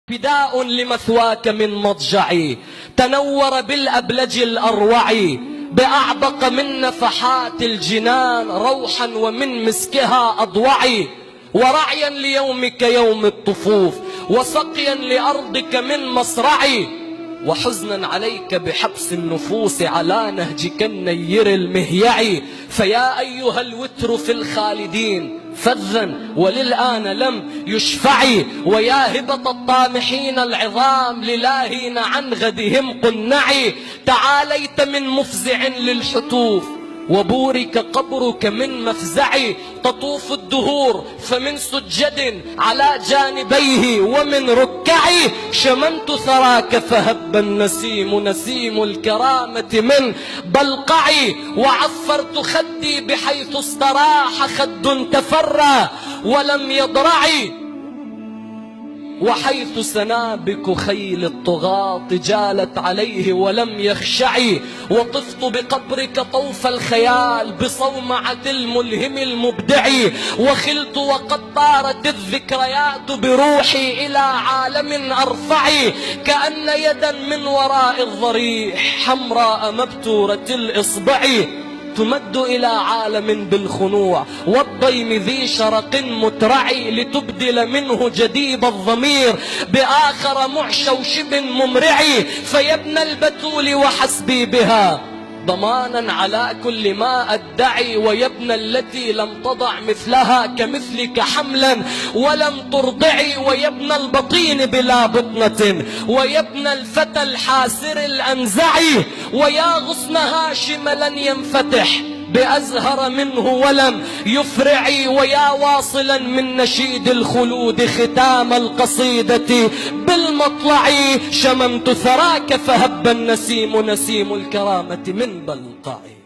فداء لمثواك من مضجعي، تنور بالأبلج الأروع، بأعبق من نفحات الجنان روحا ومن مسكها أضوعي، ورعيا ليومك يوم الطفوف، وسقيا لأرضك من مصرعي، وحزنا عليك بحبس النفوس على نهجك النير المهيعي. فيا أيها الوتر في الخالدين فذا وللآن لم يشفعي، ويا هبة الطامحين العظام للاهين عن غدهم قنعي، تعاليت من مفزع للحتوف وبورك قبرك من مفزعي، تطوف الدهور فمن سجد على جانبيه ومن ركعي، شممت ثراك فهب النسيم نسيم الكرامة من بلقعي، وعفرت خدي بحيث استراح خد تفرى ولم يضرعي، وحيث سنابك خيل الطغاة جالت عليه ولم يخشعي، وطفت بقبرك طوف الخيال بصومعة الملهم المبدع، وخلت وقد طارت الذكريات بروحي إلى عالم أرفع، كأن يدا من وراء الضريح حمراء مبتورة الإصبع تمد إلى عالم بالخنوع والضيم ذي شرق مترعي، لتبدل منه جديب الضمير بآخر معشوشب ممرعي، فيا ابن البتول وحسبي بها ضمانا على كل ما أدعي، ويا ابن التي لم تضع مثلها كمثلك حملا ولم ترضعي، ويا ابن البطين بلا بطنة، ويا ابن الفتى الحاسر الأنزعي، ويا غصن هاشم لن ينفتح بأزهر منه ولم يفرعي، ويا واصلا من نشيد الخلود ختام القصيدة بالمطلع، شممت ثراك فهب النسيم نسيم الكرامة من بلقعي.